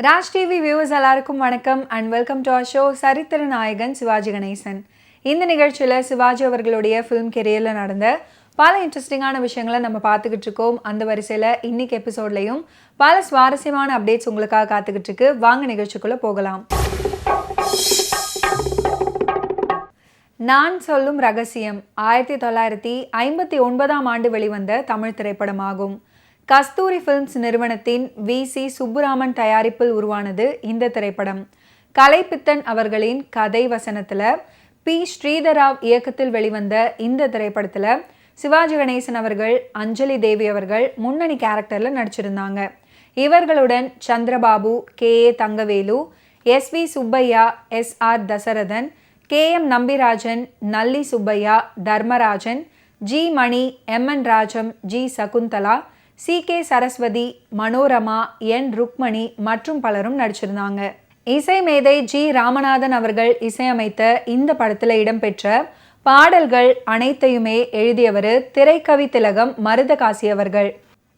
Raj TV viewers எல்லாருக்கும் வணக்கம் and welcome to our show சரித்திர நாயகன் சிவாஜி கணேசன். இந்த நிகழ்ச்சியில் சிவாஜி அவர்களுடைய ஃபிலிம் கெரியரில் நடந்த பல இன்ட்ரெஸ்டிங்கான விஷயங்களை நம்ம பார்த்துக்கிட்டு இருக்கோம். அந்த வரிசையில் இன்னைக்கு எபிசோட்லையும் பல சுவாரஸ்யமான அப்டேட்ஸ் உங்களுக்காக காத்துக்கிட்டு இருக்கு. வாங்க நிகழ்ச்சிக்குள்ளே போகலாம். நான் சொல்லும் ரகசியம் 1959 வெளிவந்த தமிழ் திரைப்படமாகும். கஸ்தூரி ஃபிலிம்ஸ் நிறுவனத்தின் வி.சி. சுப்புராமன் தயாரிப்பில் உருவானது இந்த திரைப்படம். கலைப்பித்தன் அவர்களின் கதை வசனத்தில் பி. ஸ்ரீதராவ் இயக்கத்தில் வெளிவந்த இந்த திரைப்படத்தில் சிவாஜி கணேசன் அவர்கள், அஞ்சலி தேவி அவர்கள் முன்னணி கேரக்டரில் நடிச்சிருந்தாங்க. இவர்களுடன் Chandrababu, K A. Thangavelu, S V. Subbaiah, S R. Dasarathan, K M. Nambirajan, Nalli Subbaiah, Dharmarajan, G. Mani, M N. Rajam, G. Shakuntala, C K. Saraswathi, Manorama, N. Rukmani மற்றும் பலரும் நடிச்சிருந்தாங்க. இசை மேதை ஜி. ராமநாதன் அவர்கள் இசையமைத்த இந்த படத்தில் இடம்பெற்ற பாடல்கள் அனைத்தையுமே எழுதியவர் திரைக்கவி திலகம் மருதகாசி அவர்கள்.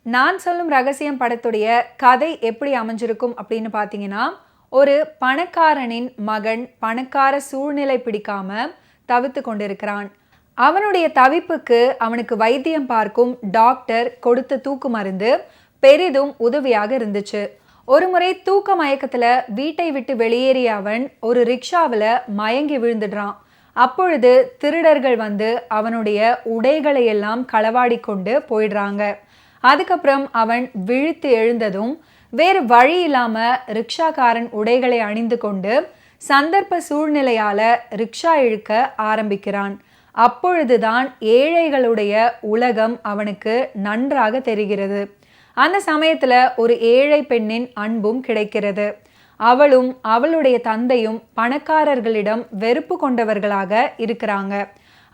நான் சொல்லும் ரகசியம் படத்துடைய கதை எப்படி அமைஞ்சிருக்கும் அப்படின்னு பார்த்தீங்கன்னா, ஒரு பணக்காரனின் மகன் பணக்கார சூழ்நிலை பிடிக்காம தவித்து கொண்டிருக்கிறான். அவனுடைய தவிப்புக்கு அவனுக்கு வைத்தியம் பார்க்கும் டாக்டர் கொடுத்த தூக்கு மருந்து பெரிதும் உதவியாக இருந்துச்சு. ஒரு முறை தூக்க மயக்கத்தில் வீட்டை விட்டு வெளியேறிய அவன் ஒரு ரிக்ஷாவில் மயங்கி விழுந்துடுறான். அப்பொழுது திருடர்கள் வந்து அவனுடைய உடைகளை எல்லாம் களவாடி கொண்டு போயிடுறாங்க. அதுக்கப்புறம் அவன் விழித்து எழுந்ததும் வேறு வழி இல்லாமல் ரிக்ஷாக்காரன் உடைகளை அணிந்து கொண்டு சந்தர்ப்ப சூழ்நிலையால் ரிக்ஷா இழுக்க ஆரம்பிக்கிறான். அப்பொழுதுதான் ஏழைகளுடைய உலகம் அவனுக்கு நன்றாக தெரிகிறது. அந்த சமயத்தில் ஒரு ஏழை பெண்ணின் அன்பும் கிடைக்கிறது. அவளும் அவளுடைய தந்தையும் பணக்காரர்களிடம் வெறுப்பு கொண்டவர்களாக இருக்கிறாங்க.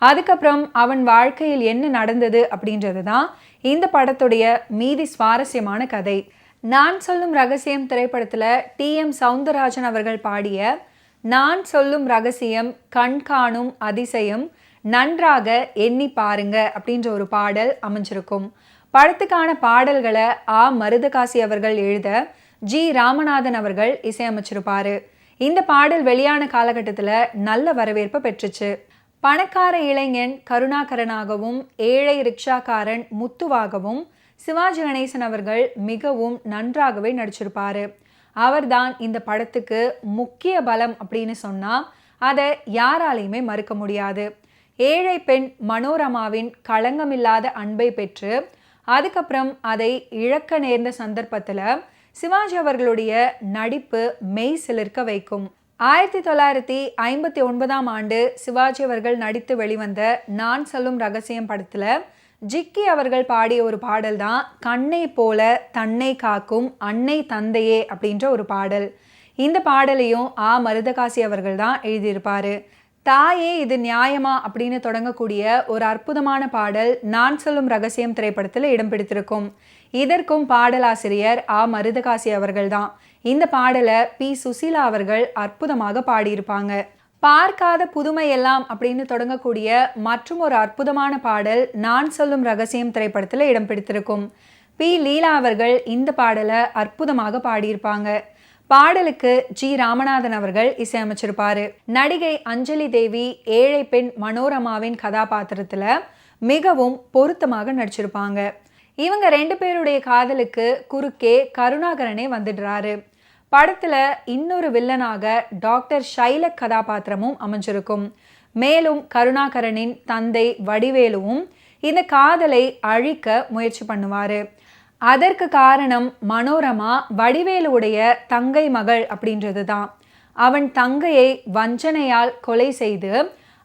அதுக்கப்புறம் அவன் வாழ்க்கையில் என்ன நடந்தது அப்படின்றது தான் இந்த படத்துடைய மீதி சுவாரஸ்யமான கதை. நான் சொல்லும் ரகசியம் திரைப்படத்தில் டி.எம். சௌந்தரராஜன் அவர்கள் பாடிய நான் சொல்லும் ரகசியம் கண் காணும் அதிசயம் நன்றாக எண்ணி பாருங்க அப்படின்ற ஒரு பாடல் அமைஞ்சிருக்கும். படத்துக்கான பாடல்களை ஆ. மருதகாசி அவர்கள் எழுத ஜி. ராமநாதன் அவர்கள் இசையமைச்சிருப்பாரு. இந்த பாடல் வெளியான காலகட்டத்தில் நல்ல வரவேற்பை பெற்றுச்சு. பணக்கார இளைஞன் கருணாகரனாகவும் ஏழை ரிக்ஷாக்காரன் முத்துவாகவும் சிவாஜி கணேசன் அவர்கள் மிகவும் நன்றாகவே நடிச்சிருப்பாரு. அவர்தான் இந்த படத்துக்கு முக்கிய பலம் அப்படின்னு சொன்னால் அதை யாராலையுமே மறுக்க முடியாது. ஏழை பெண் மனோரமாவின் களங்கமில்லாத அன்பை பெற்று அதுக்கப்புறம் அதை இழக்க நேர்ந்த சந்தர்ப்பத்தில் சிவாஜி அவர்களுடைய நடிப்பு மெய் சிலிர்க்க வைக்கும். 1959 சிவாஜி அவர்கள் நடித்து வெளிவந்த நான் சொல்லும் ரகசியம் படத்தில் ஜிக்கி அவர்கள் பாடிய ஒரு பாடல் தான் கண்ணை போல தன்னை காக்கும் அன்னை தந்தையே அப்படின்ற ஒரு பாடல். இந்த பாடலையும் ஆ. மருதகாசி அவர்கள் தான் எழுதியிருப்பார். தாயே இது நியாயமா அப்படின்னு தொடங்கக்கூடிய ஒரு அற்புதமான பாடல் நான் சொல்லும் ரகசியம் திரைப்படத்தில் இடம் பிடித்திருக்கும். இதற்கும் பாடலாசிரியர் ஆ. மருதகாசி அவர்கள் தான். இந்த பாடலை பி. சுசீலா அவர்கள் அற்புதமாக பாடியிருப்பாங்க. பார்க்காத புதுமை எல்லாம் அப்படின்னு தொடங்கக்கூடிய மற்றும் ஒரு அற்புதமான பாடல் நான் சொல்லும் ரகசியம் திரைப்படத்தில் இடம் பிடித்திருக்கும். பி. லீலா அவர்கள் இந்த பாடலை அற்புதமாக பாடியிருப்பாங்க. பாடலுக்கு ஜி. ராமநாதன் அவர்கள் இசையமைச்சிருப்பாரு. நடிகை அஞ்சலி தேவி ஏழை பெண் மனோரமாவின் கதாபாத்திரத்தில் மிகவும் பொருத்தமாக நடிச்சிருப்பாங்க. இவங்க ரெண்டு பேருடைய காதலுக்கு குறுக்கே கருணாகரனே வந்துடுறாரு. படத்தில் இன்னொரு வில்லனாக டாக்டர் ஷைலக் கதாபாத்திரமும் அமைஞ்சிருக்கும். மேலும் கருணாகரனின் தந்தை வடிவேலுவும் இந்த காதலை அழிக்க முயற்சி பண்ணுவார். அதற்கு காரணம் மனோரமா வடிவேலுடைய தங்கை மகள் அப்படின்றது தான். அவன் தங்கையை வஞ்சனையால் கொலை செய்து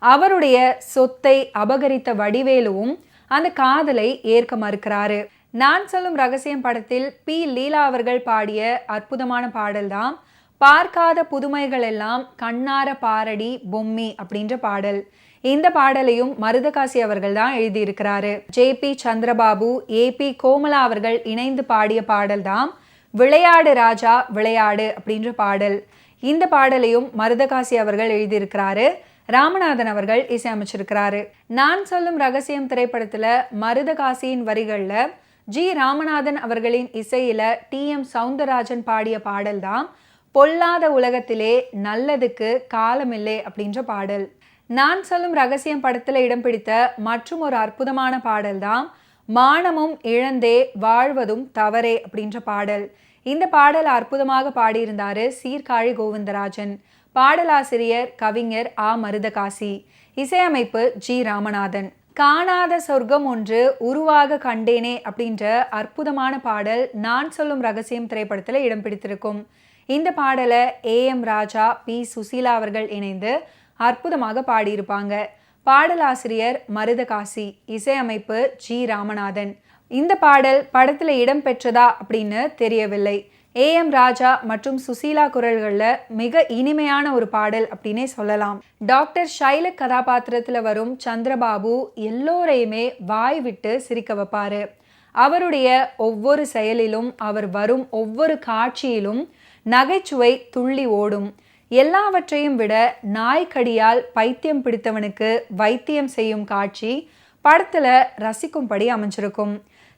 அவருடைய சொத்தை அபகரித்த வடிவேலுவும் அந்த காதலை ஏற்க மறுக்கிறாரு. நான் சொல்லும் ரகசியம் படத்தில் பி. லீலா அவர்கள் பாடிய அற்புதமான பாடல் தான் பார்க்காத புதுமைகள் எல்லாம் கண்ணார பாரடி பொம்மி அப்படின்ற பாடல். இந்த பாடலையும் மருதகாசி அவர்கள் தான் எழுதியிருக்கிறாரு. ஜே.பி. சந்திரபாபு, ஏ.பி. கோமலா அவர்கள் இணைந்து பாடிய பாடல் தான் விளையாடு ராஜா விளையாடு அப்படின்ற பாடல். இந்த பாடலையும் மருதகாசி அவர்கள் எழுதியிருக்கிறாரு. ராமநாதன் அவர்கள் இசையமைச்சிருக்கிறாரு. நான் சொல்லும் ரகசியம் திரைப்படத்தில் மருதகாசியின் வரிகளில் ஜி ராமநாதன் அவர்களின் இசையில டி.எம். சௌந்தரராஜன் பாடிய பாடல் தான் பொல்லாத உலகத்திலே நல்லதுக்கு காலமில்லை அப்படின்ற பாடல். நான் சொல்லும் ரகசியம் படத்துல இடம் பிடித்த மற்றும் ஒரு அற்புதமான பாடல் தான் மானமும் இழந்தே வாழ்வதும் தவறே அப்படின்ற பாடல். இந்த பாடல் அற்புதமாக பாடியிருந்தாரு சீர்காழி கோவிந்தராஜன். பாடலாசிரியர் கவிஞர் ஆ. மருதகாசி. இசையமைப்பு ஜி ராமநாதன். காணாத சொர்க்கம் ஒன்று உருவாக கண்டேனே அப்படின்ற அற்புதமான பாடல் நான் சொல்லும் ரகசியம் திரைப்படத்துல இடம் பிடித்திருக்கும். இந்த பாடலை ஏ.எம். ராஜா, பி. சுசீலா அவர்கள் இணைந்து அற்புதமாக பாடியிருப்பாங்க. பாடலாசிரியர் மருதகாசி, இசையமைப்பு ஜி ராமநாதன். இந்த பாடல் படத்துல இடம் பெற்றதா அப்படின்னு தெரியவில்லை. ஏ.எம். ராஜா மற்றும் சுசீலா குரல்களில் மிக இனிமையான ஒரு பாடல் அப்படின்னே சொல்லலாம். டாக்டர் ஷைலக் கதாபாத்திரத்துல வரும் சந்திரபாபு எல்லோரையுமே வாய் விட்டு சிரிக்க வைப்பாரு. அவருடைய ஒவ்வொரு செயலிலும், அவர் வரும் ஒவ்வொரு காட்சியிலும் நகைச்சுவை துள்ளி ஓடும். எல்லாவற்றையும் விட நாய்க்கடியால் பைத்தியம் பிடித்தவனுக்கு வைத்தியம் செய்யும் காட்சி படத்துல ரசிக்கும்படி அமைஞ்சிருக்கும்.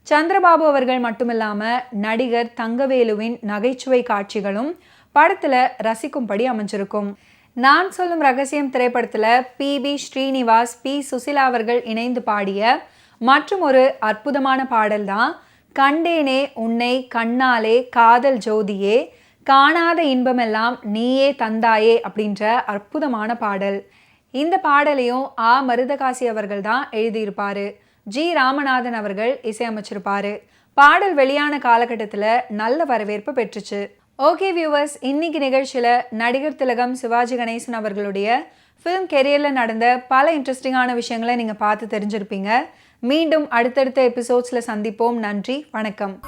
சந்திரபாபு அவர்கள் மட்டுமில்லாம நடிகர் தங்கவேலுவின் நகைச்சுவை காட்சிகளும் படத்துல ரசிக்கும்படி அமைஞ்சிருக்கும். நான் சொல்லும் ரகசியம் திரைப்படத்துல பி.பி. ஸ்ரீனிவாஸ், பி. சுசீலா அவர்கள் இணைந்து பாடிய மற்றும் ஒரு அற்புதமான பாடல் தான் கண்டேனே உன்னை கண்ணாலே காதல் ஜோதியே காணாத இன்பமெல்லாம் நீயே தந்தாயே அப்படின்ற அற்புதமான பாடல். இந்த பாடலையும் ஆ. மருதகாசி அவர்கள் தான் எழுதியிருப்பாரு. ஜி ராமநாதன் அவர்கள் இசையமைச்சிருப்பாரு. பாடல் வெளியான காலகட்டத்தில் நல்ல வரவேற்பு பெற்றுச்சு. ஓகே வியூவர்ஸ், இன்னைக்கு நிகழ்ச்சியில் நடிகர் திலகம் சிவாஜி கணேசன் அவர்களுடைய ஃபிலிம் கெரியரில் நடந்த பல இன்ட்ரெஸ்டிங்கான விஷயங்களை நீங்கள் பார்த்து தெரிஞ்சிருப்பீங்க. மீண்டும் அடுத்தடுத்த எபிசோட்ஸில் சந்திப்போம். நன்றி, வணக்கம்.